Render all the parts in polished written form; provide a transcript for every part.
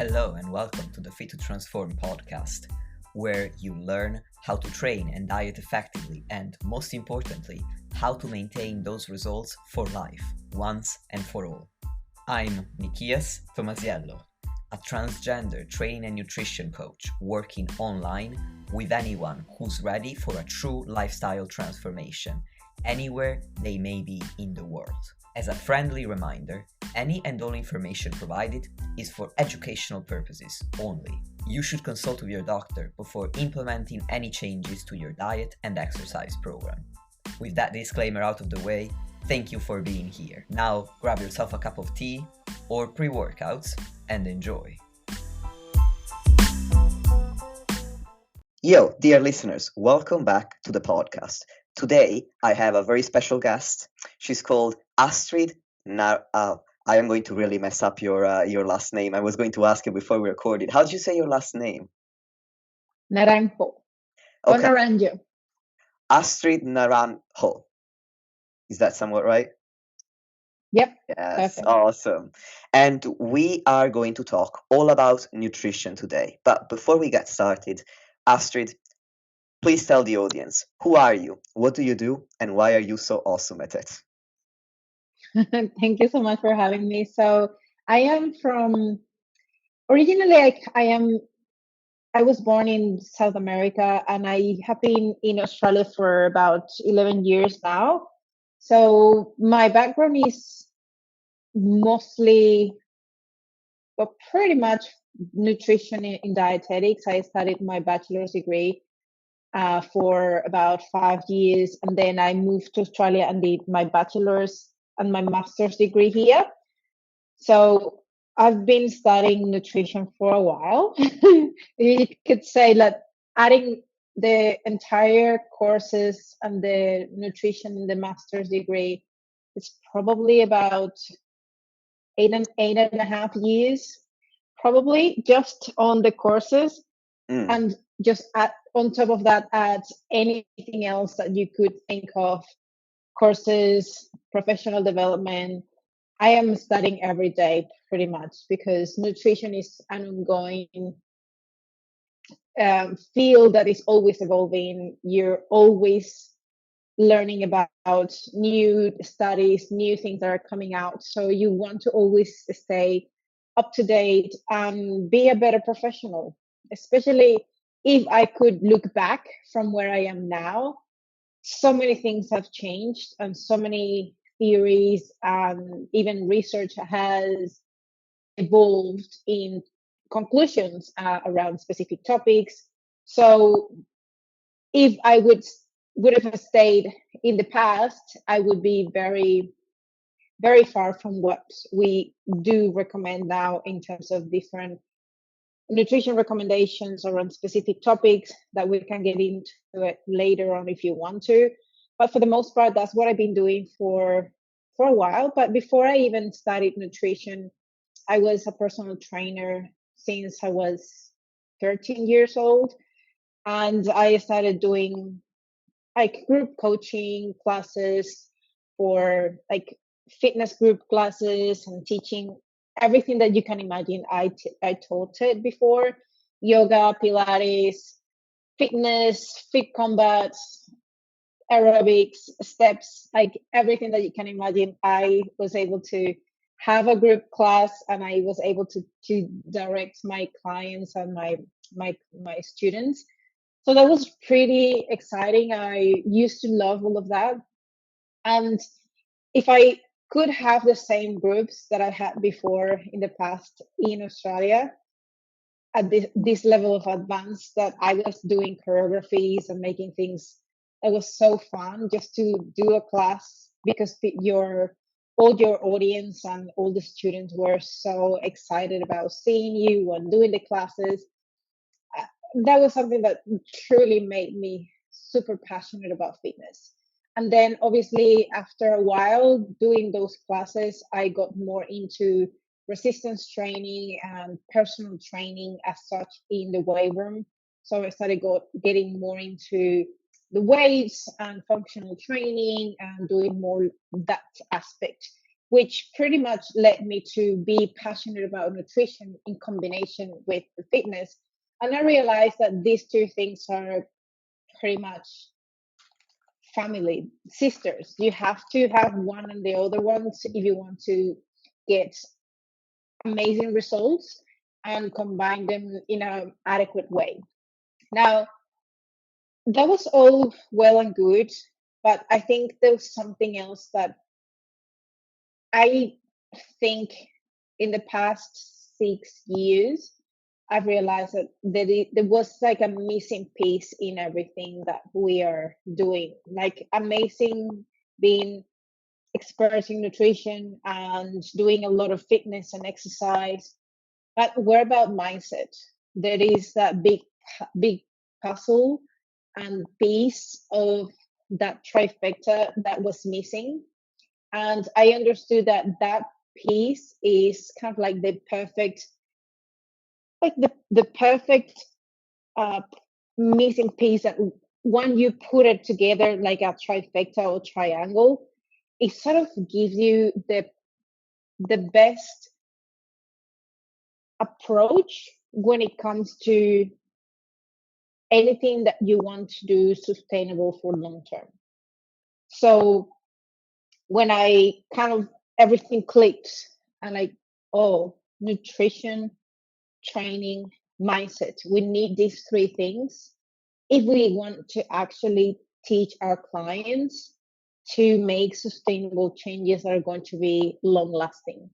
Hello and welcome to the Fit to Transform podcast, where you learn how to train and diet effectively and, most importantly, how to maintain those results for life, once and for all. I'm Nikias Tomasiello, a transgender training and nutrition coach working online with anyone who's ready for a true lifestyle transformation, anywhere they may be in the world. As a friendly reminder, any and all information provided is for educational purposes only. You should consult with your doctor before implementing any changes to your diet and exercise program. With that disclaimer out of the way, thank you for being here. Now grab yourself a cup of tea or pre-workouts and enjoy. Yo, dear listeners, welcome back to the podcast. Today, I have a very special guest. She's called Astrid I am going to really mess up your last name. I was going to ask you before we recorded. How did you say your last name? Naranjo. Okay. Or Naranjo. Astrid Naranjo. Is that somewhat right? Yep. Yes, Perfect. awesome. And we are going to talk all about nutrition today. But before we get started, Astrid, please tell the audience, who are you? What do you do? And why are you so awesome at it? Thank you so much for having me. So I am originally I was born in South America and I have been in Australia for about 11 years now. So my background is mostly, well, pretty much nutrition in dietetics. I studied my bachelor's degree for about 5 years, and then I moved to Australia and did my bachelor's and my master's degree here. So I've been studying nutrition for a while. You could say that adding the entire courses and the nutrition in the master's degree is probably about eight and a half years, probably just on the courses. And just on top of that, add anything else that you could think of, courses, professional development. I am studying every day pretty much because nutrition is an ongoing field that is always evolving. You're always learning about new studies, new things that are coming out. So you want to always stay up to date and be a better professional, especially if I could look back from where I am now. So many things have changed and so many theories and even research has evolved in conclusions around specific topics. So if I would have stayed in the past, I would be very, very far from what we do recommend now in terms of different nutrition recommendations around specific topics that we can get into it later on if you want to. But for the most part, that's what I've been doing for a while. But before I even studied nutrition, I was a personal trainer since I was 13 years old. And I started doing like group coaching classes for like fitness group classes and teaching everything that you can imagine. I taught it before: yoga, Pilates, fitness, fit combat, aerobics, steps, like everything that you can imagine. I was able to have a group class and I was able to direct my clients and my students. So that was pretty exciting. I used to love all of that. And if I could have the same groups that I had before in the past in Australia at this level of advance, that I was doing choreographies and making things, it was so fun just to do a class because all your audience and all the students were so excited about seeing you and doing the classes. That was something that truly made me super passionate about fitness. And then obviously after a while doing those classes, I got more into resistance training and personal training as such in the weight room. So I started getting more into the weights and functional training and doing more that aspect. which pretty much led me to be passionate about nutrition in combination with the fitness. And I realized that these two things are pretty much family, sisters. You have to have one and the other ones if you want to get amazing results and combine them in an adequate way. Now, that was all well and good, but I think there was something else that I think in the past 6 years, I've realized that there was like a missing piece in everything that we are doing. Like amazing being experts in nutrition and doing a lot of fitness and exercise. But what about mindset? There is that big puzzle and piece of that trifecta that was missing. And I understood that that piece is kind of like the perfect, like the perfect uh, missing piece that when you put it together like a trifecta or triangle, it sort of gives you the best approach when it comes to anything that you want to do sustainable for long term. So when I kind of everything clicked and like, oh, nutrition, training, mindset, we need these three things if we want to actually teach our clients to make sustainable changes that are going to be long lasting,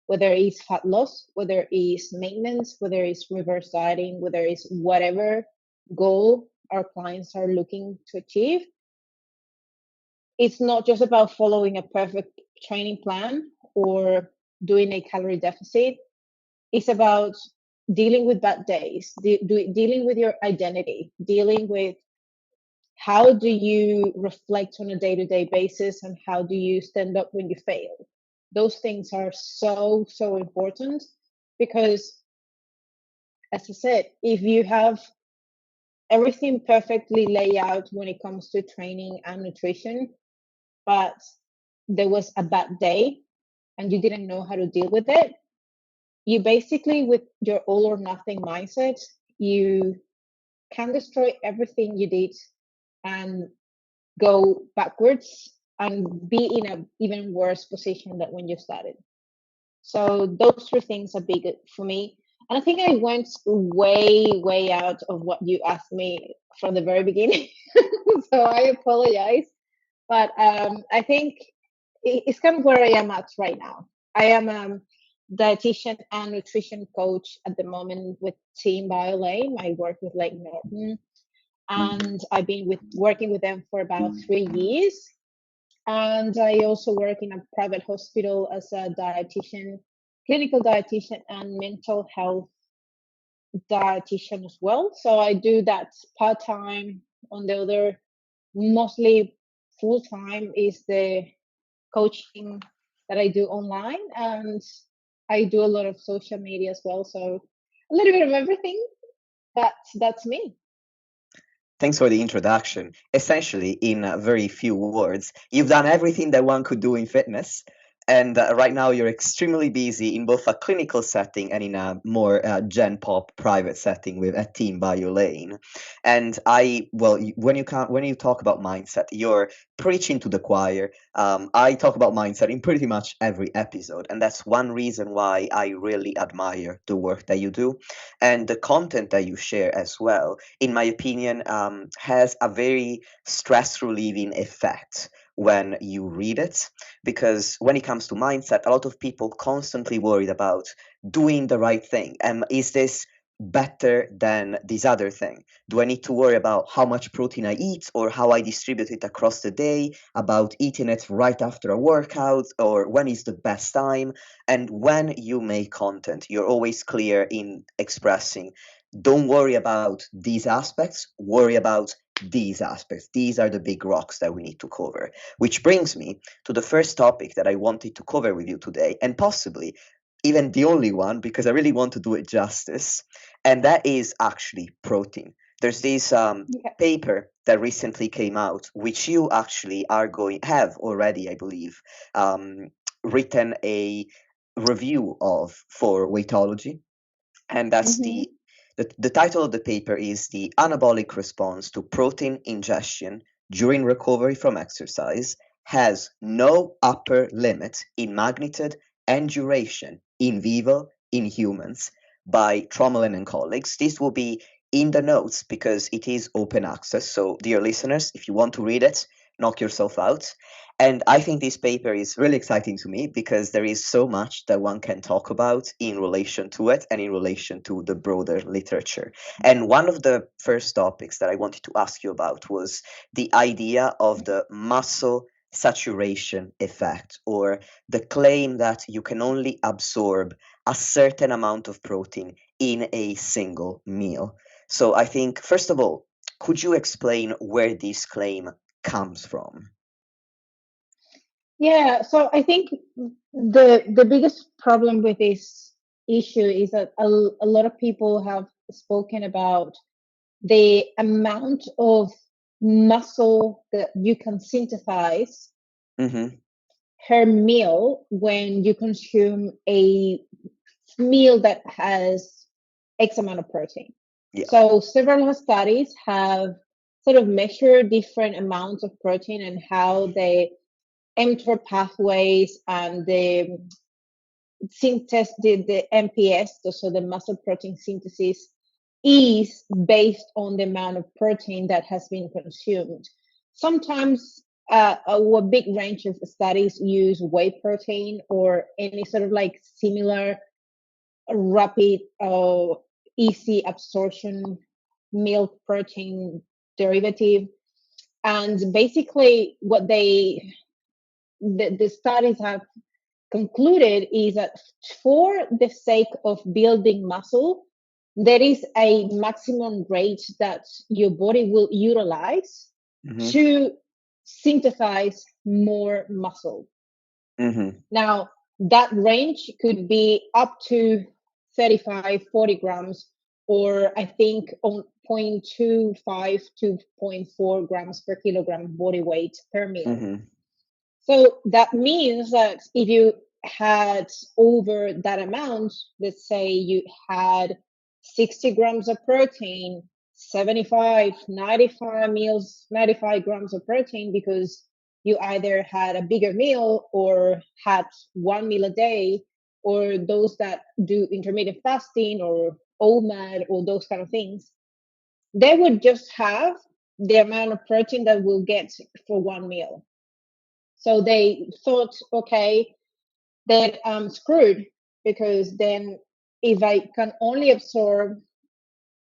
whether it's fat loss, whether it's maintenance, whether it's reverse dieting, whether it's whatever goal our clients are looking to achieve. It's not just about following a perfect training plan or doing a calorie deficit. It's about dealing with bad days, dealing with your identity, dealing with how do you reflect on a day-to-day basis and how do you stand up when you fail. Those things are so important because, as I said, if you have everything perfectly laid out when it comes to training and nutrition, but there was a bad day and you didn't know how to deal with it, you basically, with your all or nothing mindset, you can destroy everything you did and go backwards and be in an even worse position than when you started. So those three things are big for me. And I think I went way out of what you asked me from the very beginning. So I apologize. But I think it's kind of where I am at right now. I am a dietitian and nutrition coach at the moment with Team Biolayne. I work with Lake Norton, and I've been working with them for about 3 years. And I also work in a private hospital as a dietitian, clinical dietitian, and mental health dietitian as well. So I do that part time. On the other, mostly full time is the coaching that I do online, and I do a lot of social media as well. So a little bit of everything. That's me. Thanks for the introduction. Essentially, in very few words, you've done everything that one could do in fitness. And right now, you're extremely busy in both a clinical setting and in a more Gen Pop private setting with a Team Biolayne. And when you talk about mindset, you're preaching to the choir. I talk about mindset in pretty much every episode, and that's one reason why I really admire the work that you do and the content that you share as well. In my opinion, has a very stress relieving effect when you read it, because when it comes to mindset, a lot of people constantly worried about doing the right thing. Is this better than this other thing? Do I need to worry about how much protein I eat or how I distribute it across the day, about eating it right after a workout, or when is the best time? And when you make content, you're always clear in expressing, don't worry about these aspects, worry about these aspects. These are the big rocks that we need to cover. Which brings me to the first topic that I wanted to cover with you today, and possibly even the only one, because I really want to do it justice, and that is actually protein. There's this paper that recently came out, which you actually have already, I believe, written a review of for Weightology, and that's Mm-hmm. the title of the paper is The Anabolic Response to Protein Ingestion During Recovery from Exercise Has No Upper Limit in Magnitude and Duration in Vivo in Humans by Tromelin and colleagues. This will be in the notes because it is open access. So, dear listeners, if you want to read it, knock yourself out. And I think this paper is really exciting to me because there is so much that one can talk about in relation to it and in relation to the broader literature. And one of the first topics that I wanted to ask you about was the idea of the muscle saturation effect, or the claim that you can only absorb a certain amount of protein in a single meal. So I think, first of all, could you explain where this claim comes from? Yeah, so I think the biggest problem with this issue is that a lot of people have spoken about the amount of muscle that you can synthesize Mm-hmm. per meal when you consume a meal that has X amount of protein. Yeah. So several studies have sort of measured different amounts of protein and how the mTOR pathways and the synthesis, the MPS, so the muscle protein synthesis, is based on the amount of protein that has been consumed. Sometimes a big range of studies use whey protein or any sort of like similar rapid or easy absorption milk protein derivative. And basically, what the studies have concluded is that for the sake of building muscle, there is a maximum rate that your body will utilize Mm-hmm. to synthesize more muscle. Mm-hmm. Now, that range could be up to 35, 40 grams, or I think on 0.25 to zero point 0.4 grams per kilogram body weight per meal. Mm-hmm. So that means that if you had over that amount, let's say you had 60 grams of protein, 75, 95 meals, 95 grams of protein, because you either had a bigger meal or had one meal a day, or those that do intermittent fasting or OMAD or those kind of things, they would just have the amount of protein that we'll get for one meal. So they thought, okay, that I'm screwed because then if I can only absorb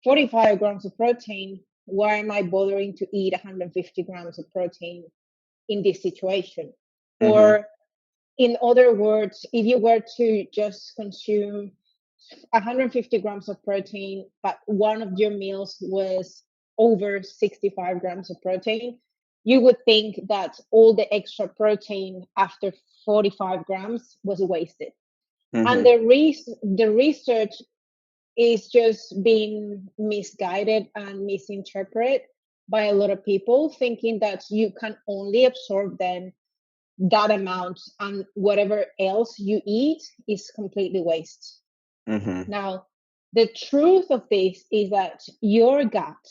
45 grams of protein, why am I bothering to eat 150 grams of protein in this situation? Mm-hmm. Or in other words, if you were to just consume 150 grams of protein, but one of your meals was over 65 grams of protein, you would think that all the extra protein after 45 grams was wasted. And Mm-hmm. the research is just being misguided and misinterpreted by a lot of people, thinking that you can only absorb then that amount and whatever else you eat is completely waste. Mm-hmm. Now, the truth of this is that your gut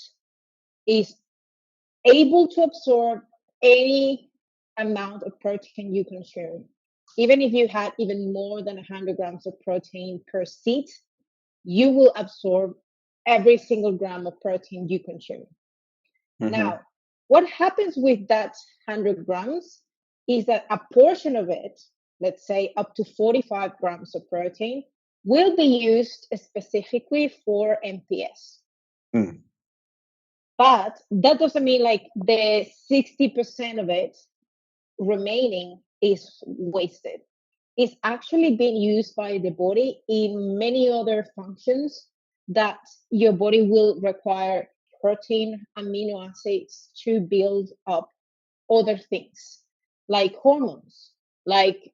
is able to absorb any amount of protein you consume. Even if you had even more than 100 grams of protein per seat, you will absorb every single gram of protein you consume. Mm-hmm. Now, what happens with that 100 grams is that a portion of it, let's say up to 45 grams of protein, will be used specifically for MPS. Mm. But that doesn't mean like the 60% of it remaining is wasted. It's actually being used by the body in many other functions that your body will require protein, amino acids to build up other things like hormones, like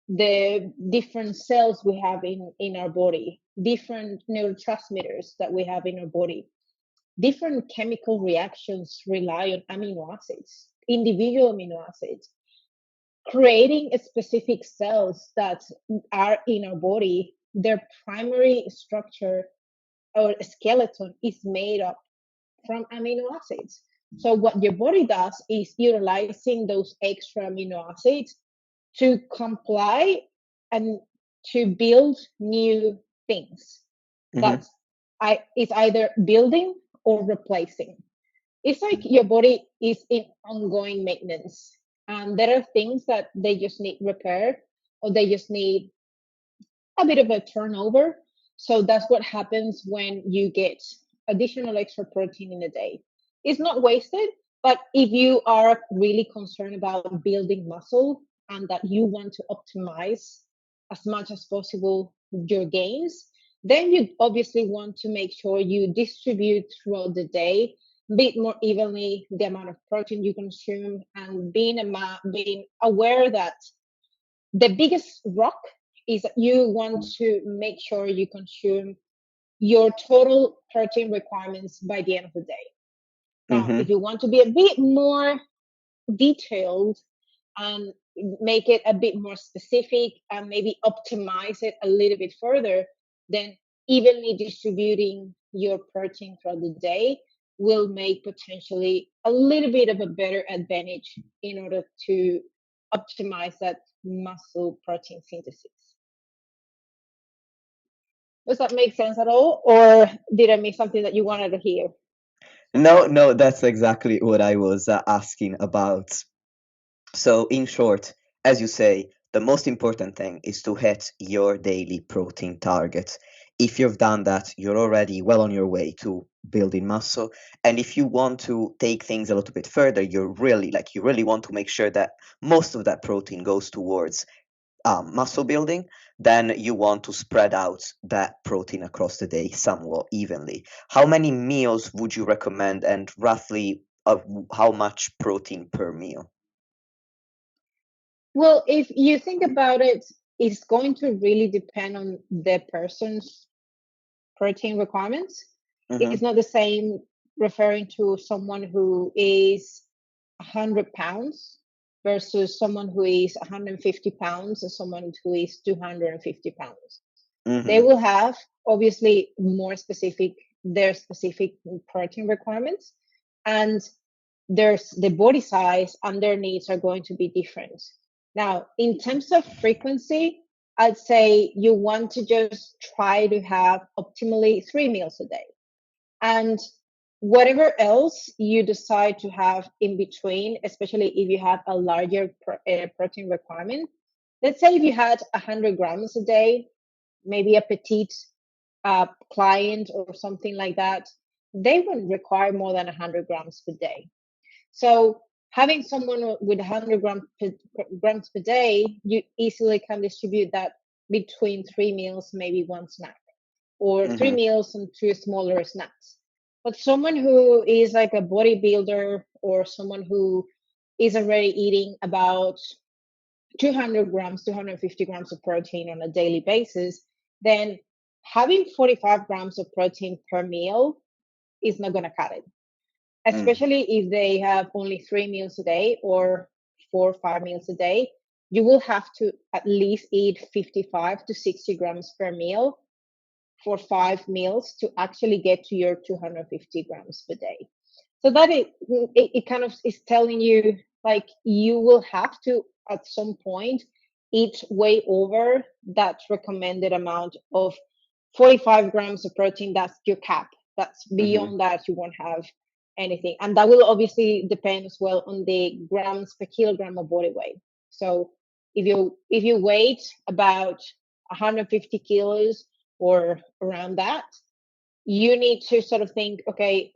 the different cells we have in our body, different neurotransmitters that we have in our body. Different chemical reactions rely on amino acids, individual amino acids. creating specific cells that are in our body, their primary structure or skeleton is made up from amino acids. So what your body does is utilizing those extra amino acids to comply and to build new things. Mm-hmm. That's it's either building or replacing. It's like your body is in ongoing maintenance. And there are things that they just need repair or they just need a bit of a turnover. So that's what happens when you get additional extra protein in a day. It's not wasted, but if you are really concerned about building muscle and that you want to optimize as much as possible your gains, then you obviously want to make sure you distribute throughout the day a bit more evenly the amount of protein you consume, and being aware that the biggest rock is that you want to make sure you consume your total protein requirements by the end of the day. Now, Mm-hmm. if you want to be a bit more detailed and make it a bit more specific and maybe optimize it a little bit further, then evenly distributing your protein throughout the day will make potentially a little bit of a better advantage in order to optimize that muscle protein synthesis. Does that make sense at all? Or did I miss something that you wanted to hear? No, no, that's exactly what I was asking about. So, in short, as you say, the most important thing is to hit your daily protein target. If you've done that, you're already well on your way to building muscle. And if you want to take things a little bit further, you really want to make sure that most of that protein goes towards muscle building, then you want to spread out that protein across the day somewhat evenly. How many meals would you recommend, and roughly how much protein per meal? Well, if you think about it, it's going to really depend on the person's protein requirements. Mm-hmm. It's not the same referring to someone who is 100 pounds versus someone who is 150 pounds and someone who is 250 pounds. They Mm-hmm. will have obviously more specific, their specific protein requirements, and there's the body size and their needs are going to be different. Now, in terms of frequency, I'd say you want to just try to have optimally 3 meals a day. And whatever else you decide to have in between, especially if you have a larger protein requirement, let's say if you had 100 grams a day, maybe a petite client or something like that, they wouldn't require more than 100 grams per day. So having someone with 100 grams per day, you easily can distribute that between 3 meals, maybe one snack, or three Mm-hmm. meals and two smaller snacks. But someone who is like a bodybuilder or someone who is already eating about 200 grams, 250 grams of protein on a daily basis, then having 45 grams of protein per meal is not going to cut it, especially if they have only 3 meals a day or 4 or 5 meals a day. You will have to at least eat 55 to 60 grams per meal for 5 meals to actually get to your 250 grams per day. So that it kind of is telling you like you will have to at some point eat way over that recommended amount of 45 grams of protein. That's your cap. That's Mm-hmm. beyond that you won't have anything, and that will obviously depend as well on the grams per kilogram of body weight. So if you weight about 150 kilos or around that, you need to sort of think, okay,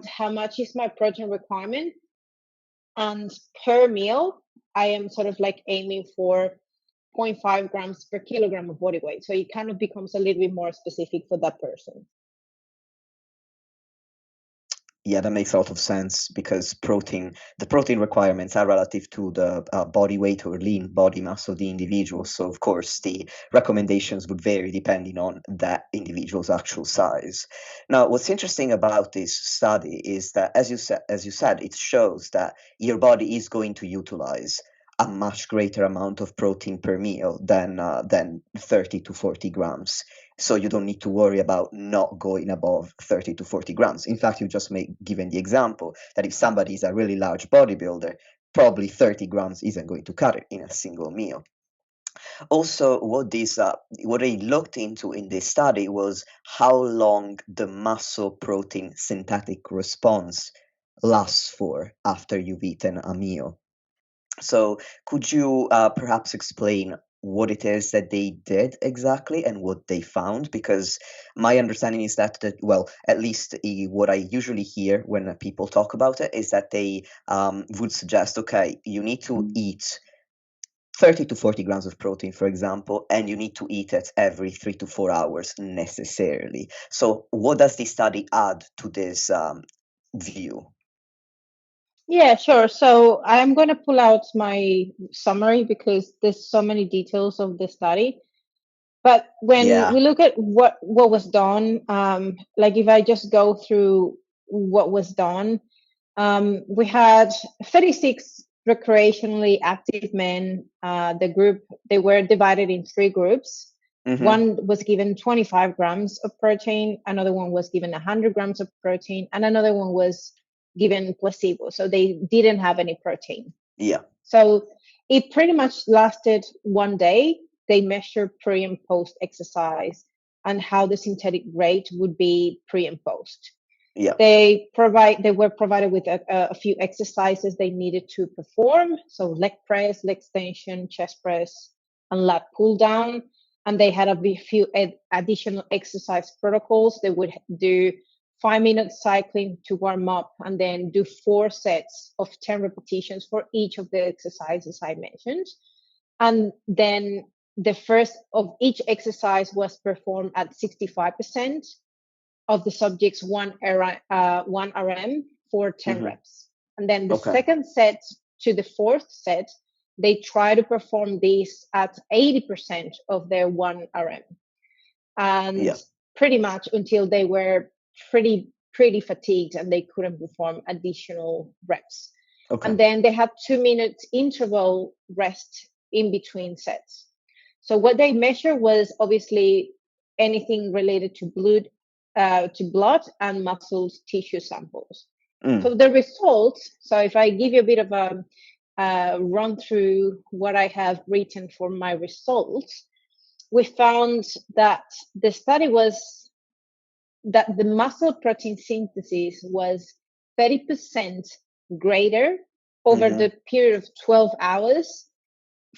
how much is my protein requirement? And per meal, I am sort of like aiming for zero point 0.5 grams per kilogram of body weight. So it kind of becomes a little bit more specific for that person. Yeah, that makes a lot of sense because the protein requirements are relative to the body weight or lean body mass of the individual. So, of course, the recommendations would vary depending on that individual's actual size. Now, what's interesting about this study is that, as you said, it shows that your body is going to utilize a much greater amount of protein per meal than 30 to 40 grams. So you don't need to worry about not going above 30 to 40 grams. In fact, you just given the example that if somebody is a really large bodybuilder, probably 30 grams isn't going to cut it in a single meal. Also, what they looked into in this study was how long the muscle protein synthetic response lasts for after you've eaten a meal. So, could you perhaps explain what it is that they did exactly and what they found? Because my understanding is that well, at least what I usually hear when people talk about it is that they would suggest, okay, you need to eat 30 to 40 grams of protein, for example, and you need to eat it every 3 to 4 hours necessarily. So, what does this study add to this view? Yeah, sure. So I'm going to pull out my summary because there's so many details of the study. But when Yeah. we look at what was done, like if I just go through what was done, we had 36 recreationally active men. The group, they were divided in three groups. Mm-hmm. One was given 25 grams of protein, another one was given 100 grams of protein, and another one was given placebo. So they didn't have any protein. Yeah. So it pretty much lasted one day. They measured pre and post exercise and how the synthetic rate would be pre and post. Yeah. They were provided with a few exercises they needed to perform. So leg press, leg extension, chest press, and lat pull down. And they had a few additional exercise protocols. They would do 5 minute cycling to warm up and then do 4 sets of 10 repetitions for each of the exercises I mentioned. And then the first of each exercise was performed at 65% of the subject's 1 RM for 10 reps. And then the second set to the fourth set, they try to perform this at 80% of their 1 RM. And pretty much until they were pretty fatigued and they couldn't perform additional reps. And then they had 2 minute interval rest in between sets. So what they measured was obviously anything related to blood and muscle tissue samples. So the results, so if I give you a bit of a run through what I have written for my results, we found that the study was that the muscle protein synthesis was 30% greater over the period of 12 hours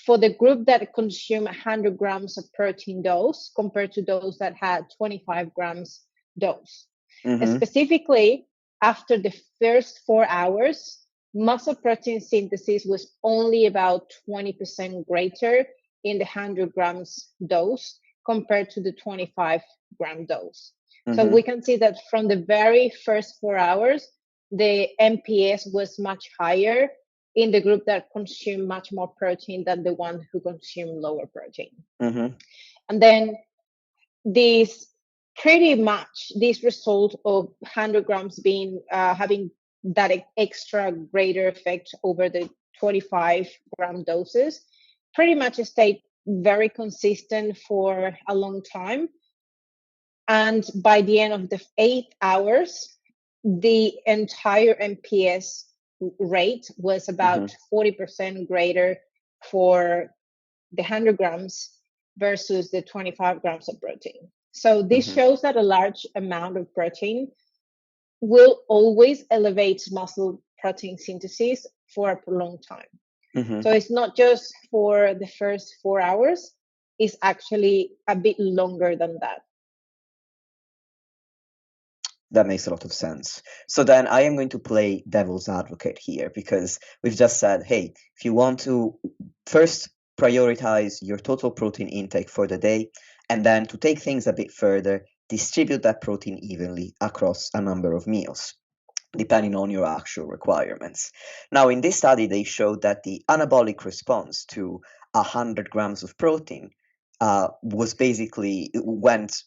for the group that consumed 100 grams of protein dose compared to those that had 25 grams dose. Specifically, after the first 4 hours, muscle protein synthesis was only about 20% greater in the 100 grams dose compared to the 25-gram dose. So we can see that from the very first 4 hours, the MPS was much higher in the group that consumed much more protein than the one who consumed lower protein. And then this result of 100 grams being having that extra greater effect over the 25-gram doses pretty much stayed very consistent for a long time. And by the end of the 8 hours, the entire MPS rate was about 40% greater for the 100 grams versus the 25 grams of protein. So this shows that a large amount of protein will always elevate muscle protein synthesis for a prolonged time. So it's not just for the first 4 hours, it's actually a bit longer than that. That makes a lot of sense. So then I am going to play devil's advocate here because we've just said, hey, if you want to first prioritize your total protein intake for the day, and then to take things a bit further, distribute that protein evenly across a number of meals, depending on your actual requirements. Now, in this study, they showed that the anabolic response to 100 grams of protein was basically went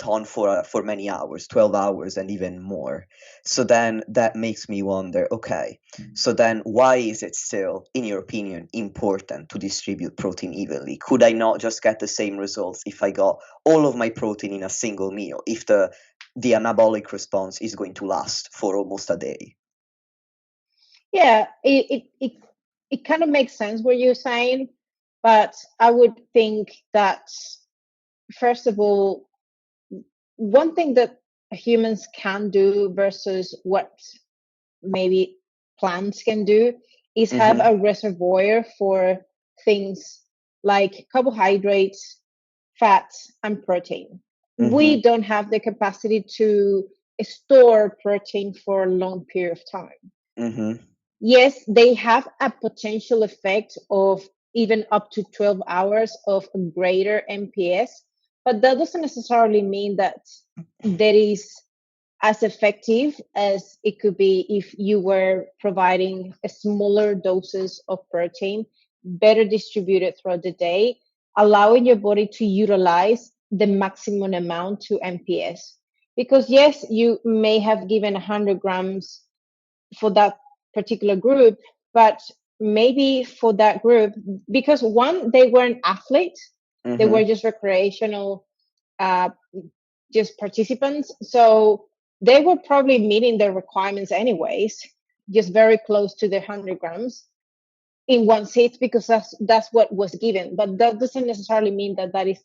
on for many hours, 12 hours and even more. So then that makes me wonder, okay, so then why is it still, in your opinion, important to distribute protein evenly? Could I not just get the same results if I got all of my protein in a single meal, if the anabolic response is going to last for almost a day? Yeah, it kind of makes sense what you're saying, but I would think that first of all, one thing that humans can do versus what maybe plants can do is have Mm-hmm. a reservoir for things like carbohydrates, fats, and protein. Mm-hmm. We don't have the capacity to store protein for a long period of time. Mm-hmm. Yes, they have a potential effect of even up to 12 hours of greater MPS, but that doesn't necessarily mean that that is as effective as it could be if you were providing a smaller doses of protein, better distributed throughout the day, allowing your body to utilize the maximum amount to MPS. Because yes, you may have given 100 grams for that particular group, but maybe for that group, because one, they weren't athletes, they were Mm-hmm. just recreational, uh, just participants. So they were probably meeting their requirements anyways, just very close to the 100 grams in one sit because that's what was given. But that doesn't necessarily mean that that is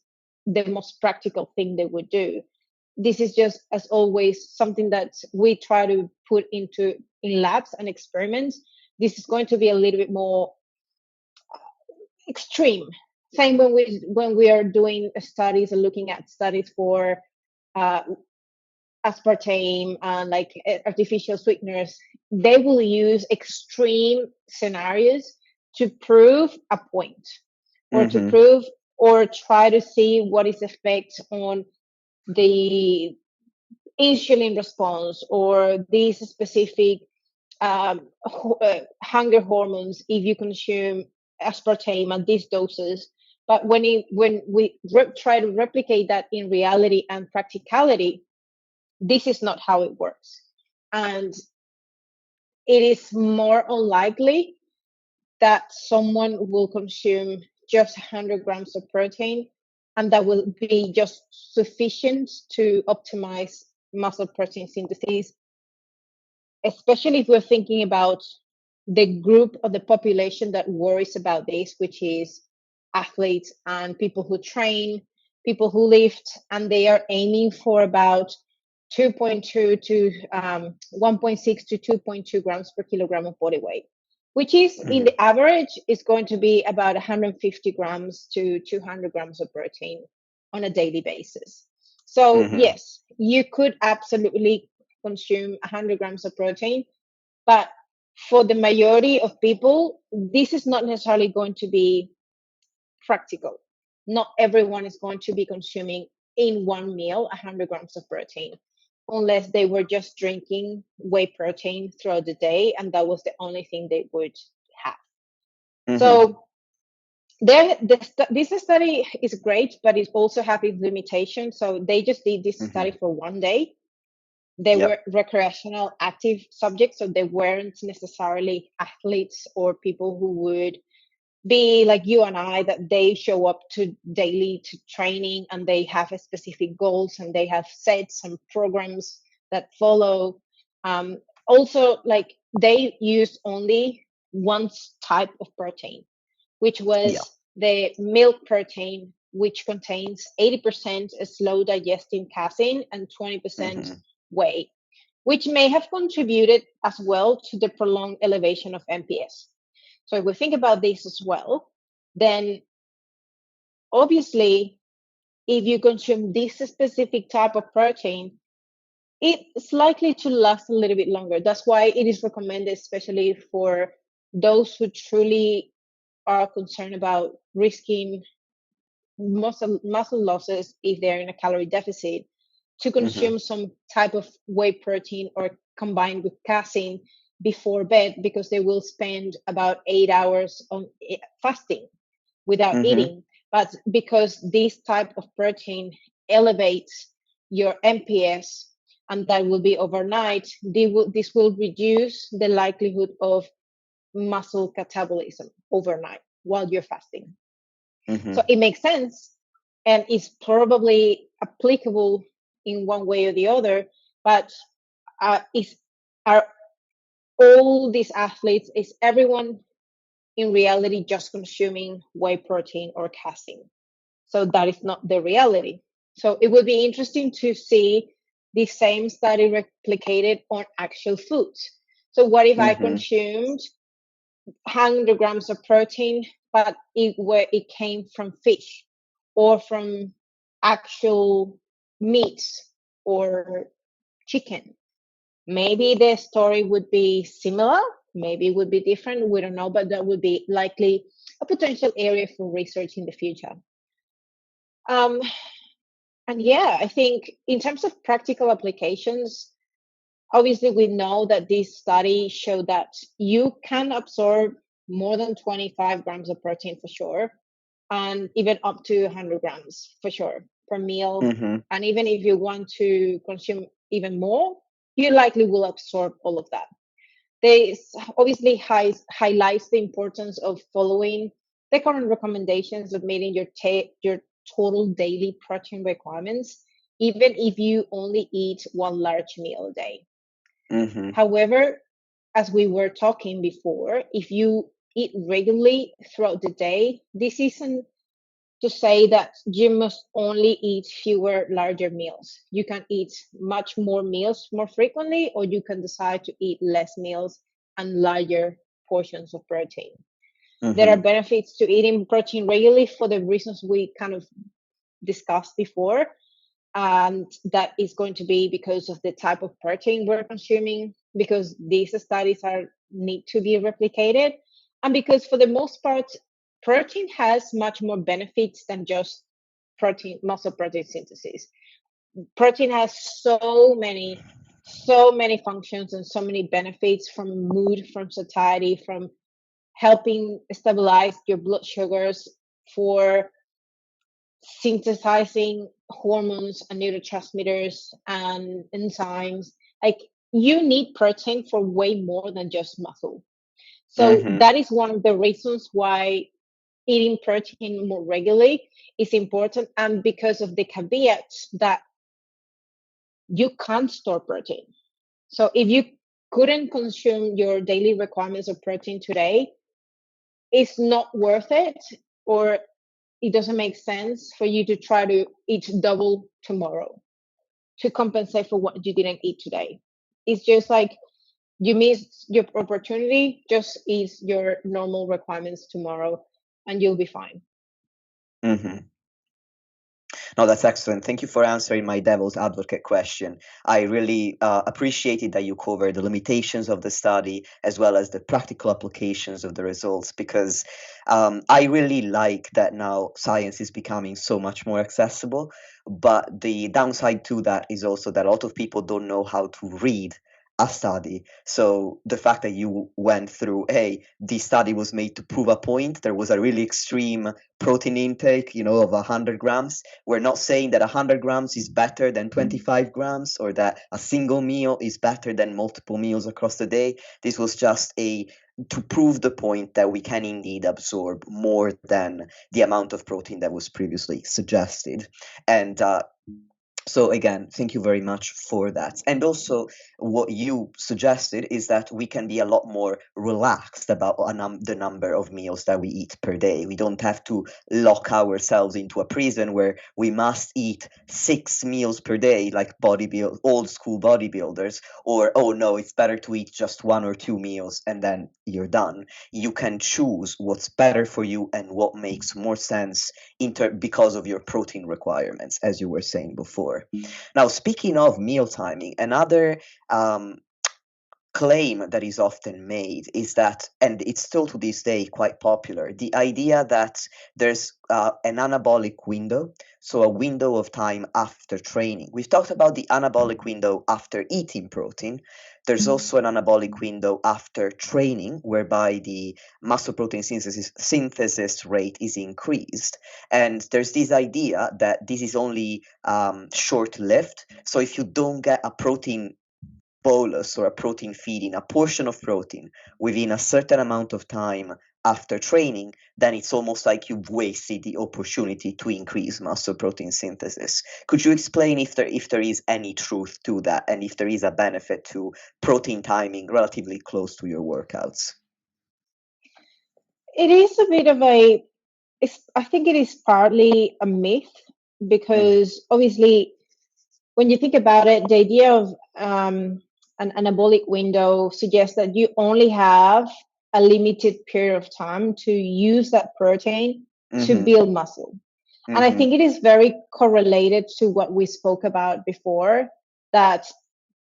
the most practical thing they would do. This is just, as always, something that we try to put into in labs and experiments. This is going to be a little bit more extreme. Same when we are doing studies and looking at studies for uh, aspartame and like artificial sweeteners, they will use extreme scenarios to prove a point or to Mm-hmm. prove or try to see what is the effect on the insulin response or these specific hunger hormones if you consume aspartame at these doses. But when we try to replicate that in reality and practicality, this is not how it works. And it is more unlikely that someone will consume just 100 grams of protein and that will be just sufficient to optimize muscle protein synthesis, especially if we're thinking about the group of the population that worries about this, which is athletes and people who train, people who lift, and they are aiming for about 2.2 to 1.6 to 2.2 grams per kilogram of body weight, which is in Mm-hmm. the average is going to be about 150 grams to 200 grams of protein on a daily basis. So Mm-hmm. yes, you could absolutely consume 100 grams of protein, but for the majority of people, this is not necessarily going to be practical. Not everyone is going to be consuming in one meal 100 grams of protein, unless they were just drinking whey protein throughout the day and that was the only thing they would have. Mm-hmm. So this study is great, but it also has its limitations. So they just did this Mm-hmm. study for one day. They Yep. were recreational active subjects, so they weren't necessarily athletes or people who would be like you and I, that they show up to daily to training and they have a specific goals and they have sets and programs that follow. Um, Also, like they used only one type of protein, which Yeah. was the milk protein, which contains 80% slow digesting casein and 20% Mm-hmm. whey, which may have contributed as well to the prolonged elevation of MPS. So if we think about this as well, then obviously, if you consume this specific type of protein, it's likely to last a little bit longer. That's why it is recommended, especially for those who truly are concerned about risking muscle losses if they're in a calorie deficit, to Mm-hmm. consume some type of whey protein or combined with casein before bed, because they will spend about 8 hours on fasting without Mm-hmm. eating. But because this type of protein elevates your MPS, and that will be overnight, this will reduce the likelihood of muscle catabolism overnight while you're fasting. So it makes sense, and it's probably applicable in one way or the other. But are all these athletes, is everyone in reality just consuming whey protein or casein? So that is not the reality. So it would be interesting to see the same study replicated on actual foods. So what if I consumed 100 grams of protein, but it came from fish or from actual meats or chicken? Maybe the story would be similar, maybe it would be different, we don't know, but that would be likely a potential area for research in the future. And yeah, I think in terms of practical applications, obviously we know that this study showed that you can absorb more than 25 grams of protein for sure, and even up to 100 grams for sure per meal. And even if you want to consume even more, you likely will absorb all of that. This obviously highlights the importance of following the current recommendations of meeting your total daily protein requirements, even if you only eat one large meal a day. However, as we were talking before, if you eat regularly throughout the day, this isn't to say that you must only eat fewer larger meals. You can eat much more meals more frequently, or you can decide to eat less meals and larger portions of protein. There are benefits to eating protein regularly for the reasons we kind of discussed before. And that is going to be because of the type of protein we're consuming, because these studies need to be replicated, and because for the most part, protein has much more benefits than just muscle protein synthesis. Protein has so many functions and so many benefits, from mood, from satiety, from helping stabilize your blood sugars, for synthesizing hormones and neurotransmitters and enzymes. Like, you need protein for way more than just muscle. So that is one of the reasons why eating protein more regularly is important, and because of the caveat that you can't store protein. So if you couldn't consume your daily requirements of protein today, it's not worth it, or it doesn't make sense for you to try to eat double tomorrow to compensate for what you didn't eat today. It's just like you missed your opportunity, just eat your normal requirements tomorrow and you'll be fine. No, that's excellent. Thank you for answering my devil's advocate question. I really appreciated that you covered the limitations of the study as well as the practical applications of the results, because I really like that now science is becoming so much more accessible. But the downside to that is also that a lot of people don't know how to read a study. So the fact that you went through, hey, this study was made to prove a point, there was a really extreme protein intake, of 100 grams. We're not saying that 100 grams is better than 25 grams, or that a single meal is better than multiple meals across the day. This was just to prove the point that we can indeed absorb more than the amount of protein that was previously suggested. And so again, thank you very much for that. And also, what you suggested is that we can be a lot more relaxed about the number of meals that we eat per day. We don't have to lock ourselves into a prison where we must eat 6 meals per day, like old school bodybuilders, or, oh no, it's better to eat just 1 or 2 meals and then you're done. You can choose what's better for you and what makes more sense because of your protein requirements, as you were saying before. Now, speaking of meal timing, another claim that is often made is that, and it's still to this day quite popular, the idea that there's an anabolic window, so a window of time after training. We've talked about the anabolic window after eating protein. There's also an anabolic window after training, whereby the muscle protein synthesis rate is increased. And there's this idea that this is only short-lived. So if you don't get a protein bolus or a protein feeding, a portion of protein within a certain amount of time after training, then it's almost like you've wasted the opportunity to increase muscle protein synthesis. Could you explain if there is any truth to that, and if there is a benefit to protein timing relatively close to your workouts? It is a bit of I think it is partly a myth, because obviously when you think about it, the idea of an anabolic window suggests that you only have a limited period of time to use that protein to build muscle. And I think it is very correlated to what we spoke about before, that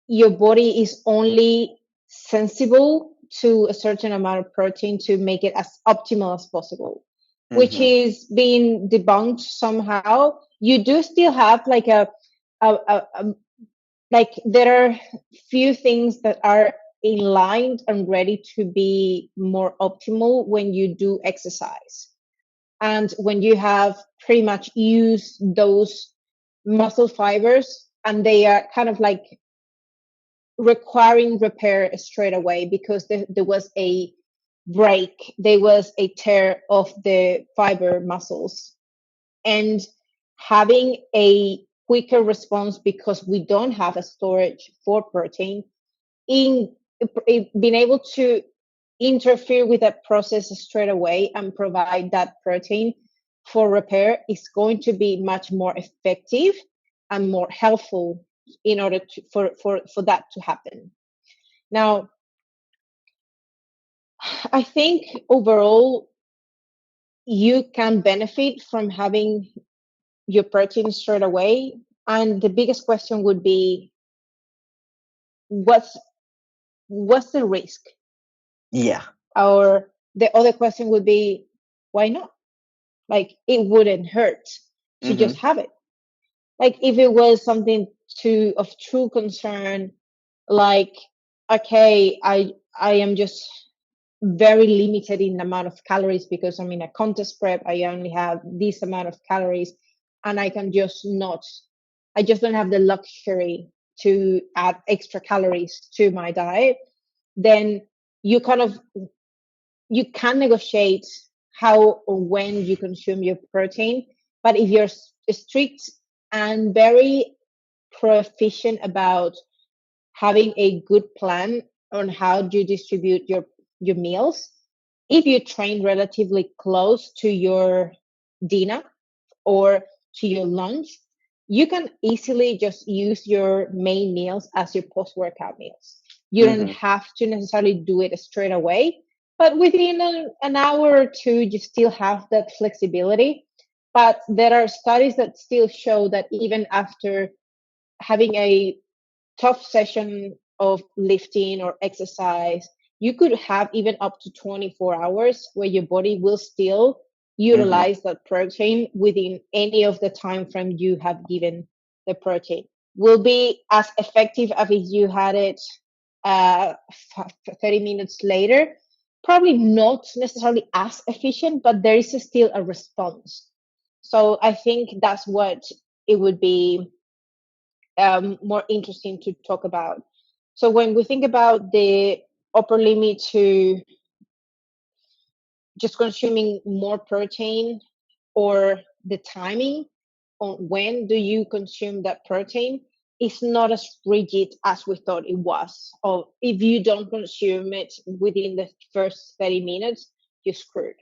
your body is only sensible to a certain amount of protein to make it as optimal as possible, which is being debunked somehow. You do still have like like there are few things that are in line and ready to be more optimal when you do exercise. And when you have pretty much used those muscle fibers and they are kind of like requiring repair straight away because there was a break, there was a tear of the fiber muscles, and having a quicker response because we don't have a storage for protein, in being able to interfere with that process straight away and provide that protein for repair is going to be much more effective and more helpful in order to, for that to happen. Now, I think overall you can benefit from having your protein straight away. And the biggest question would be, what's the risk? Yeah. Or the other question would be, why not? Like, it wouldn't hurt to just have it. Like, if it was something of true concern, like, okay, I am just very limited in the amount of calories because I'm in a contest prep. I only have this amount of calories, and I just don't have the luxury to add extra calories to my diet. Then you can negotiate how or when you consume your protein. But if you're strict and very proficient about having a good plan on how you distribute your meals, if you train relatively close to your dinner or to your lunch, you can easily just use your main meals as your post-workout meals. You don't have to necessarily do it straight away, but within an hour or two, you still have that flexibility. But there are studies that still show that even after having a tough session of lifting or exercise, you could have even up to 24 hours where your body will still utilize that protein within any of the time frame you have given the protein. Will be as effective as if you had it 30 minutes later. Probably not necessarily as efficient, but there is still a response. So I think that's what it would be more interesting to talk about. So when we think about the upper limit to just consuming more protein, or the timing on when do you consume that protein, it's not as rigid as we thought it was. Or if you don't consume it within the first 30 minutes, you're screwed.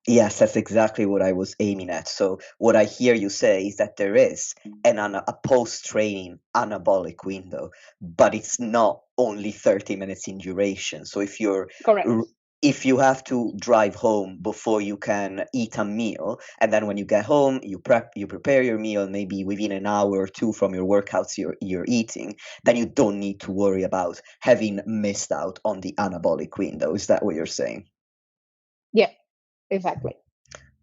Yes, that's exactly what I was aiming at. So what I hear you say is that there is a post-training anabolic window, but it's not only 30 minutes in duration. So if you're Correct. if you have to drive home before you can eat a meal, and then when you get home you prepare your meal, maybe within an hour or two from your workouts you're eating, then you don't need to worry about having missed out on the anabolic window. Is that what you're saying? Yeah, exactly.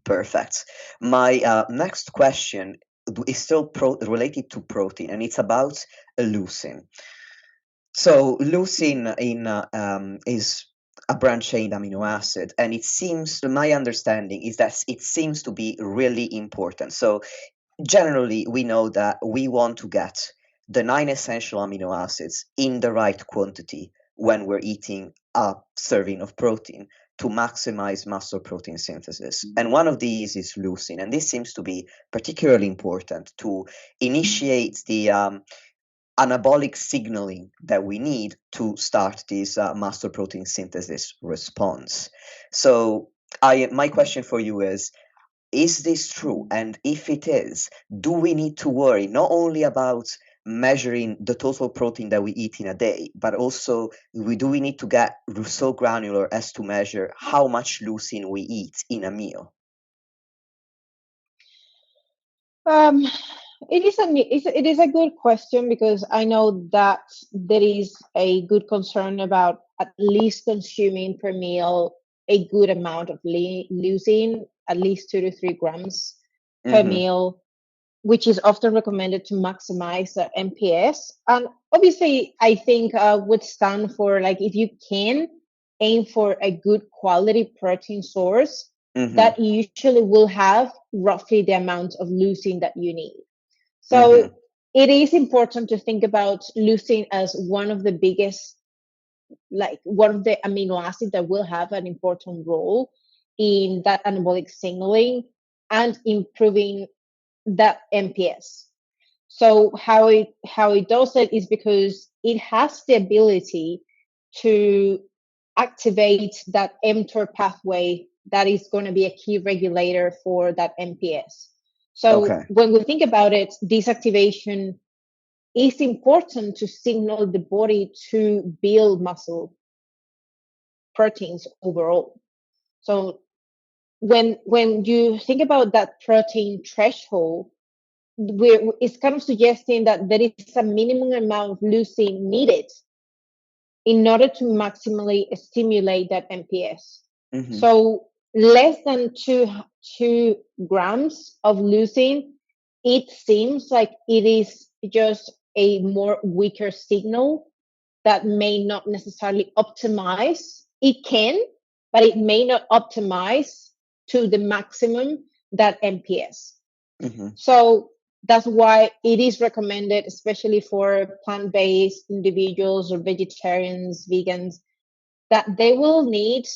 Perfect. My next question is still related to protein, and it's about leucine. So leucine is a branched-chain amino acid, and it seems, my understanding is that it seems to be really important. So generally, we know that we want to get the 9 essential amino acids in the right quantity when we're eating a serving of protein to maximize muscle protein synthesis. And one of these is leucine, and this seems to be particularly important to initiate the anabolic signaling that we need to start this muscle protein synthesis response. So, my question for you is this true? And if it is, do we need to worry not only about measuring the total protein that we eat in a day, but also do we need to get so granular as to measure how much leucine we eat in a meal? Um, it is a good question, because I know that there is a good concern about at least consuming per meal a good amount of leucine, at least 2 to 3 grams per Mm-hmm. meal, which is often recommended to maximize the MPS. And obviously, I think would stand for, like, if you can aim for a good quality protein source, Mm-hmm. that usually will have roughly the amount of leucine that you need. Mm-hmm. So it is important to think about leucine as one of the biggest, like one of the amino acids that will have an important role in that anabolic signaling and improving that MPS. So how it does it is because it has the ability to activate that mTOR pathway that is going to be a key regulator for that MPS. So Okay. when we think about it, this activation is important to signal the body to build muscle proteins overall. So when you think about that protein threshold, it's kind of suggesting that there is a minimum amount of leucine needed in order to maximally stimulate that MPS. Mm-hmm. So less than 2 grams of leucine, it seems like it is just a more weaker signal that may not necessarily optimize. It can, but it may not optimize to the maximum that MPS. Mm-hmm. So that's why it is recommended, especially for plant-based individuals or vegetarians, vegans, that they will need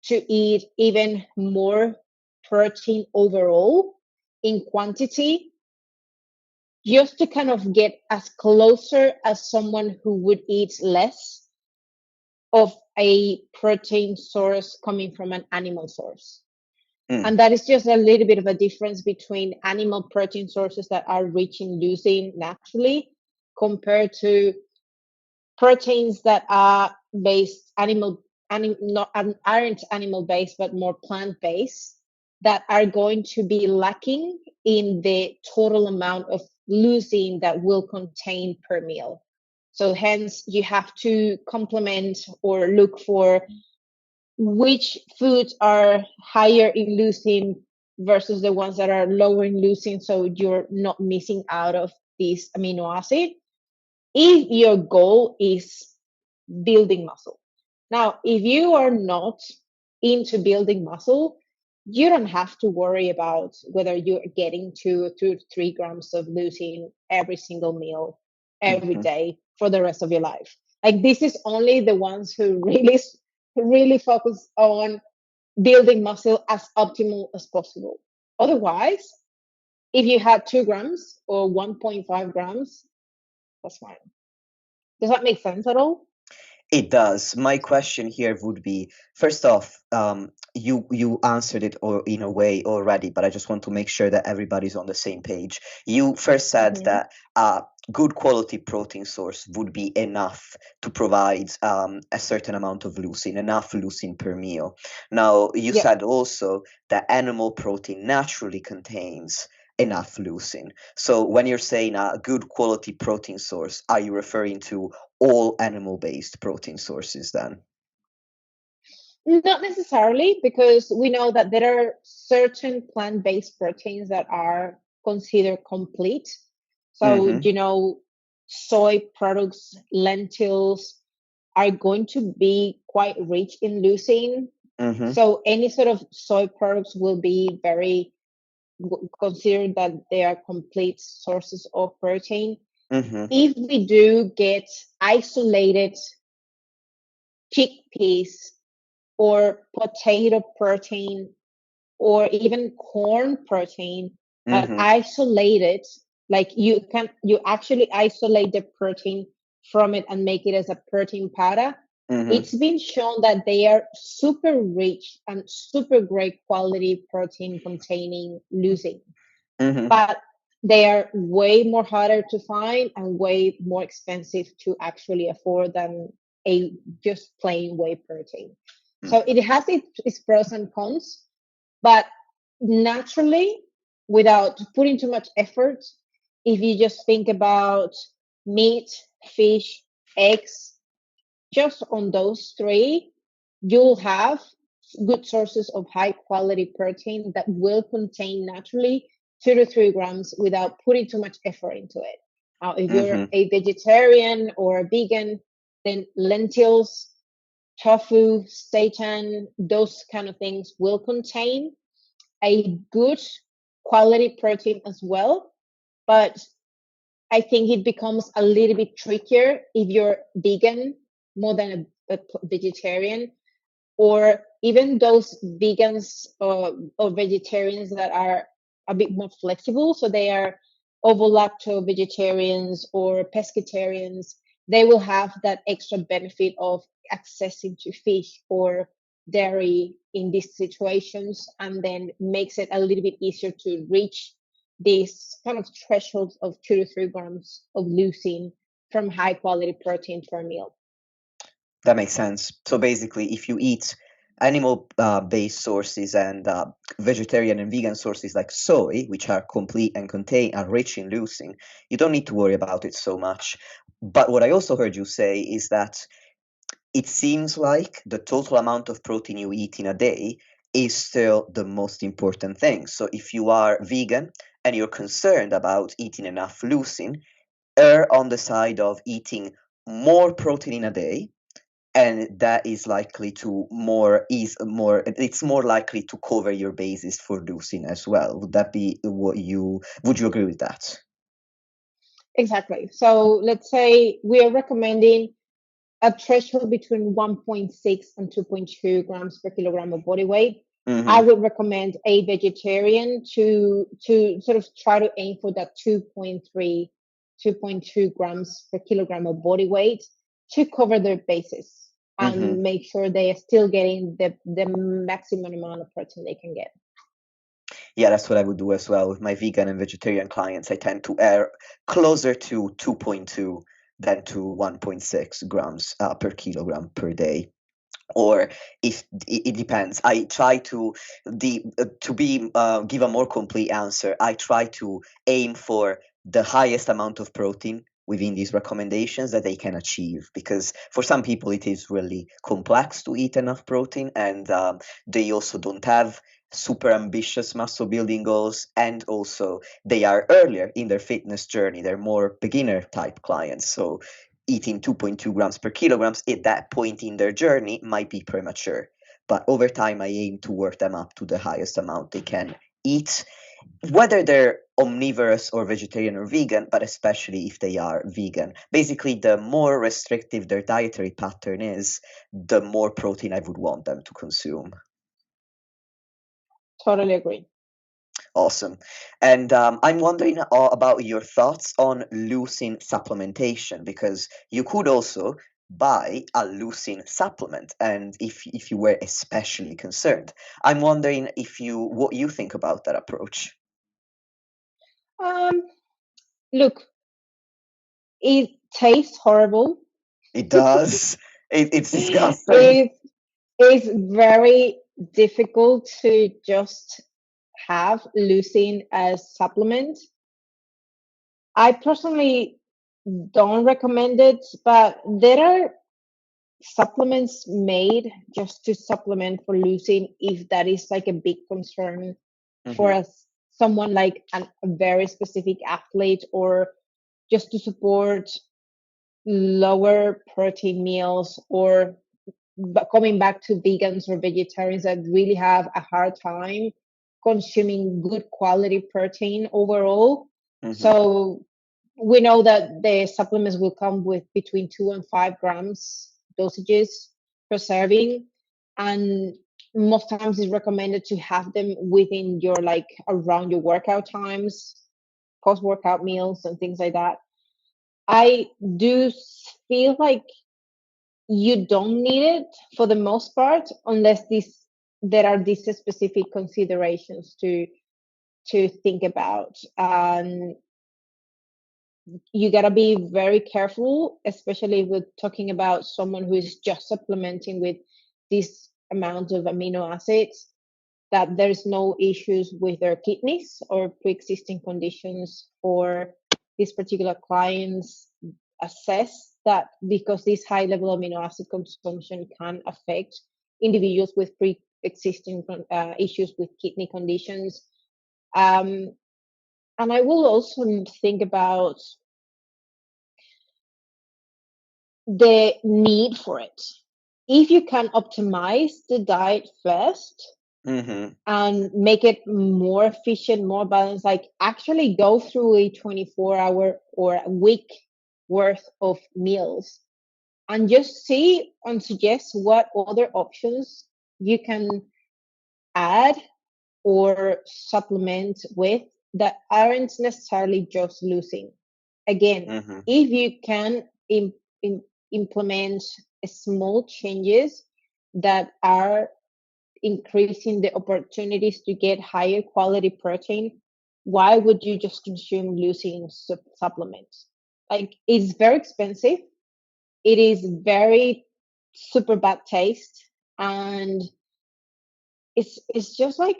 to eat even more protein overall in quantity, just to kind of get as closer as someone who would eat less of a protein source coming from an animal source. Mm. And that is just a little bit of a difference between animal protein sources that are rich in leucine naturally compared to proteins that are based not aren't animal based but more plant based, that are going to be lacking in the total amount of leucine that will contain per meal. So hence you have to complement or look for which foods are higher in leucine versus the ones that are lower in leucine, so you're not missing out of this amino acid if your goal is building muscle. Now, if you are not into building muscle, you don't have to worry about whether you're getting 2 to 3 grams of leucine every single meal every Mm-hmm. day for the rest of your life. Like, this is only the ones who really focus on building muscle as optimal as possible. Otherwise, if you had 2 grams or 1.5 grams, that's fine. Does that make sense at all? It does. My question here would be, first off, you answered it or in a way already, but I just want to make sure that everybody's on the same page. You first said Hmm. that good quality protein source would be enough to provide a certain amount of leucine, enough leucine per meal. Now, you Yeah. said also that animal protein naturally contains enough leucine. So when you're saying a good quality protein source, are you referring to all animal-based protein sources then? Not necessarily, because we know that there are certain plant-based proteins that are considered complete. So, Mm-hmm. soy products, lentils are going to be quite rich in leucine. Mm-hmm. So, any sort of soy products will be very considered that they are complete sources of protein. Mm-hmm. If we do get isolated chickpeas or potato protein or even corn protein, Mm-hmm. isolated, like you actually isolate the protein from it and make it as a protein powder. Mm-hmm. It's been shown that they are super rich and super great quality protein containing leucine, Mm-hmm. but they are way more harder to find and way more expensive to actually afford than a just plain whey protein. So it has its pros and cons, but naturally, without putting too much effort, if you just think about meat, fish, eggs, just on those three, you'll have good sources of high quality protein that will contain naturally 2 to 3 grams without putting too much effort into it. If you're Mm-hmm. a vegetarian or a vegan, then lentils, tofu, seitan, those kind of things will contain a good quality protein as well. But I think it becomes a little bit trickier if you're vegan more than a vegetarian, or even those vegans or vegetarians that are a bit more flexible. So they are ovo-lacto vegetarians or pescatarians. They will have that extra benefit of accessing to fish or dairy in these situations, and then makes it a little bit easier to reach these kind of thresholds of 2 to 3 grams of leucine from high quality protein per meal. That makes sense. So basically, if you eat animal based sources and vegetarian and vegan sources like soy, which are complete and contain are rich in leucine, you don't need to worry about it so much. But what I also heard you say is that it seems like the total amount of protein you eat in a day is still the most important thing. So if you are vegan and you're concerned about eating enough leucine, err on the side of eating more protein in a day, and that is likely to more is more it's more likely to cover your bases for leucine as well. Would that be what you would you agree with that? Exactly. So let's say we are recommending a threshold between 1.6 and 2.2 grams per kilogram of body weight. I Mm-hmm. would recommend a vegetarian to sort of try to aim for that 2.3, 2.2 grams per kilogram of body weight to cover their bases Mm-hmm. and make sure they are still getting the maximum amount of protein they can get. Yeah, that's what I would do as well with my vegan and vegetarian clients. I tend to err closer to 2.2 than to 1.6 grams per kilogram per day. Or if it depends, I try to to be give a more complete answer. I try to aim for the highest amount of protein within these recommendations that they can achieve, because for some people it is really complex to eat enough protein, and they also don't have super ambitious muscle building goals, and also they are earlier in their fitness journey. They're more beginner type clients, so eating 2.2 grams per kilograms at that point in their journey might be premature. But over time, I aim to work them up to the highest amount they can eat, whether they're omnivorous or vegetarian or vegan, but especially if they are vegan. Basically, the more restrictive their dietary pattern is, the more protein I would want them to consume. Totally agree. Awesome. And I'm wondering about your thoughts on leucine supplementation, because you could also buy a leucine supplement, and if you were especially concerned. I'm wondering what you think about that approach. Um, Look, it tastes horrible. It does. It's disgusting. it is very difficult to just have leucine as supplement. I personally don't recommend it, but there are supplements made just to supplement for leucine if that is like a big concern for Hmm. us, someone like a very specific athlete, or just to support lower protein meals, or coming back to vegans or vegetarians that really have a hard time consuming good quality protein overall. Hmm. So we know that the supplements will come with between 2 and 5 grams dosages per serving, and most times it's recommended to have them within your, like, around your workout times, post workout meals and things like that. I do feel like you don't need it for the most part, unless there are these specific considerations to think about. You got to be very careful, especially with talking about someone who is just supplementing with this amount of amino acids, that there's no issues with their kidneys or pre-existing conditions for these particular clients. Assess that, because this high level amino acid consumption can affect individuals with pre-existing issues with kidney conditions. um, and I will also think about the need for it. If you can optimize the diet first Hmm. and make it more efficient, more balanced, like actually go through a 24-hour or a week worth of meals and just see and suggest what other options you can add or supplement with that aren't necessarily just losing. Again, Hmm. if you can implement small changes that are increasing the opportunities to get higher quality protein, why would you just consume leucine supplements? Like, it's very expensive. It is very super bad taste, and it's just like,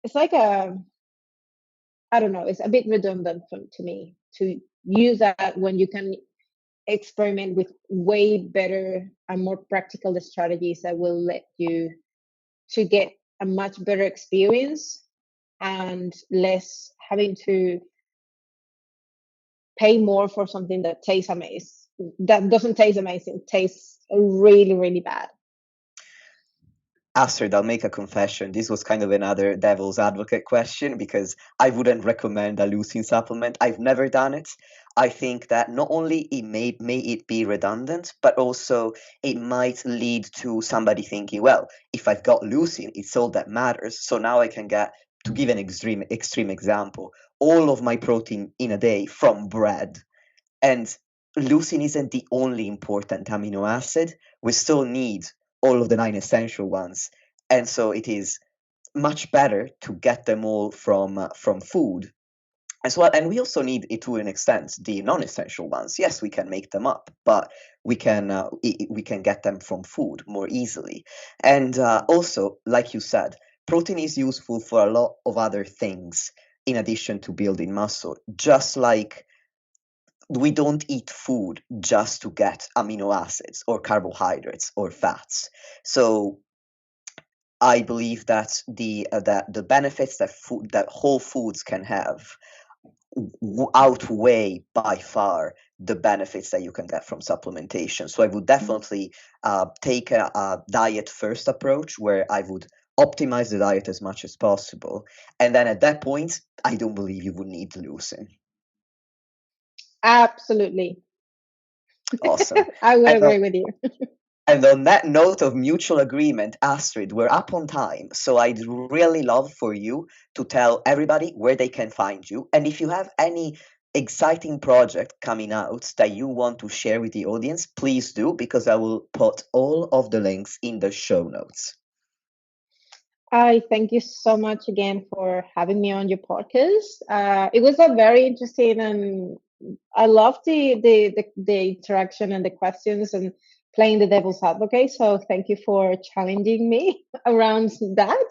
it's like a, I don't know, it's a bit redundant to me to use that when you can experiment with way better and more practical strategies that will let you to get a much better experience and less having to pay more for something that tastes amazing. That doesn't taste amazing, tastes really, really bad. Astrid, I'll make a confession. This was kind of another devil's advocate question because I wouldn't recommend a leucine supplement. I've never done it. I think that not only it may it be redundant, but also it might lead to somebody thinking, well, if I've got leucine, it's all that matters. So now I can get, to give an extreme example, all of my protein in a day from bread. And leucine isn't the only important amino acid. We still need all of the nine essential ones. And so it is much better to get them all from food as well. And we also need it to an extent the non-essential ones. Yes, we can make them up, but we can get them from food more easily. And also, like you said, protein is useful for a lot of other things in addition to building muscle. Just like we don't eat food just to get amino acids or carbohydrates or fats. So I believe that the benefits that whole foods can have outweigh by far the benefits that you can get from supplementation. So I would definitely take a diet first approach where I would optimize the diet as much as possible, and then at that point, I don't believe you would need leucine. Absolutely. Awesome. I would And agree with you. And on that note of mutual agreement, Astrid, we're up on time. So I'd really love for you to tell everybody where they can find you. And if you have any exciting project coming out that you want to share with the audience, please do, because I will put all of the links in the show notes. I thank you so much again for having me on your podcast. It was a very interesting, and I love the interaction and the questions and playing the devil's advocate. So thank you for challenging me around that.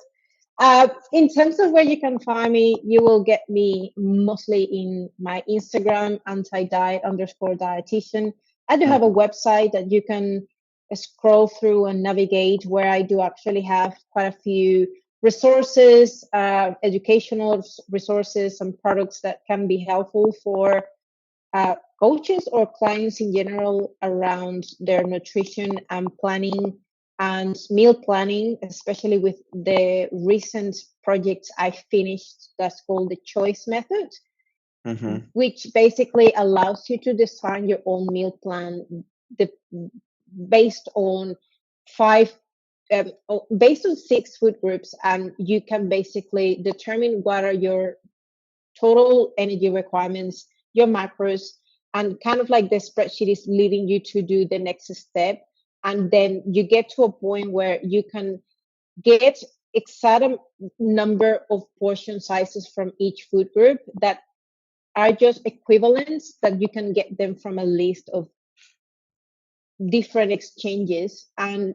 In terms of where you can find me, you will get me mostly in my Instagram, anti-diet_dietitian. I do have a website that you can scroll through and navigate, where I do actually have quite a few resources, educational resources and products that can be helpful for coaches or clients in general around their nutrition and planning and meal planning, especially with the recent projects I finished that's called the choice method, which basically allows you to design your own meal plan based on five based on 6 food groups, and you can basically determine what are your total energy requirements, your macros, and kind of like the spreadsheet is leading you to do the next step. And then you get to a point where you can get exact number of portion sizes from each food group that are just equivalents, that you can get them from a list of different exchanges, and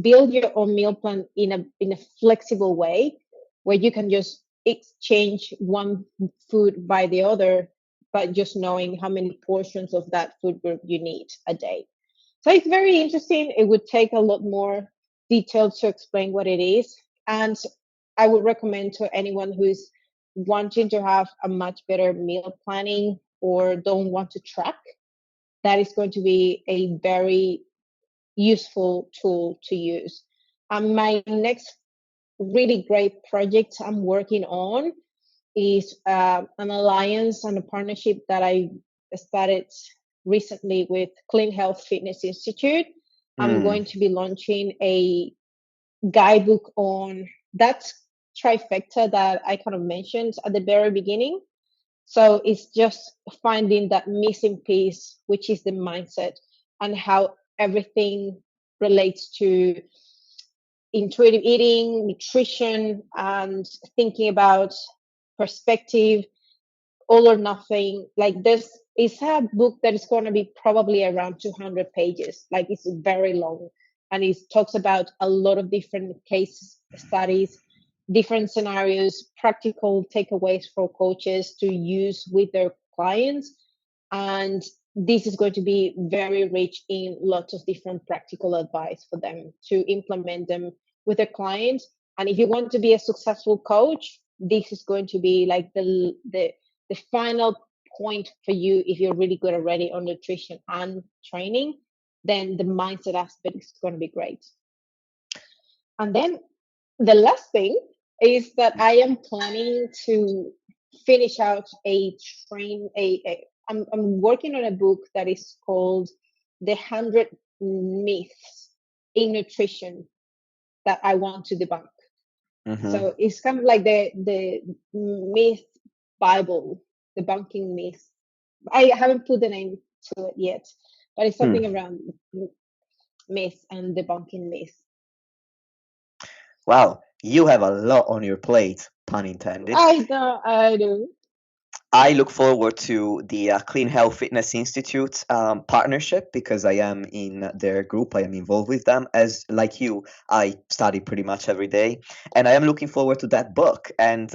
build your own meal plan in a flexible way where you can just exchange one food by the other, but just knowing how many portions of that food group you need a day. So it's very interesting. It would take a lot more detail to explain what it is. And I would recommend to anyone who is wanting to have a much better meal planning or don't want to track, that is going to be a very useful tool to use. My next really great project I'm working on is an alliance and a partnership that I started recently with Clean Health Fitness Institute. I'm going to be launching a guidebook on that trifecta that I kind of mentioned at the very beginning. So it's just finding that missing piece, which is the mindset, and how everything relates to intuitive eating, nutrition, and thinking about perspective, all or nothing. Like, this is a book that is going to be probably around 200 pages. Like, it's very long, and it talks about a lot of different case studies, different scenarios, practical takeaways for coaches to use with their clients. And this is going to be very rich in lots of different practical advice for them to implement them with their clients. And if you want to be a successful coach, this is going to be like the final point for you. If you're really good already on nutrition and training, then the mindset aspect is going to be great. And then the last thing is that I am planning to finish out I'm working on a book that is called The 100 Myths in Nutrition that I want to debunk. So it's kind of like the myth Bible, debunking myths. I haven't put the name to it yet, but it's something around myths and debunking myths. Wow, you have a lot on your plate, pun intended. I do. I look forward to the Clean Health Fitness Institute partnership, because I am in their group. I am involved with them. As like you, I study pretty much every day, and I am looking forward to that book. And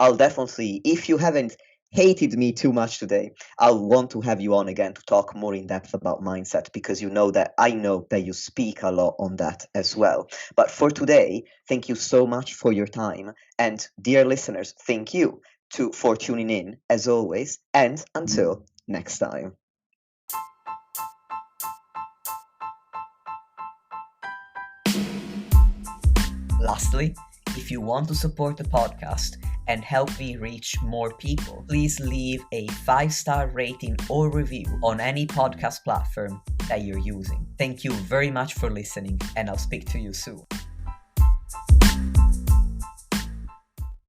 I'll definitely, if you haven't hated me too much today, I'll want to have you on again to talk more in depth about mindset, because you know that I know that you speak a lot on that as well. But for today, thank you so much for your time. And dear listeners, thank you for tuning in as always, and until next time. Lastly, if you want to support the podcast and help me reach more people, please leave a 5-star rating or review on any podcast platform that you're using. Thank you very much for listening, and I'll speak to you soon.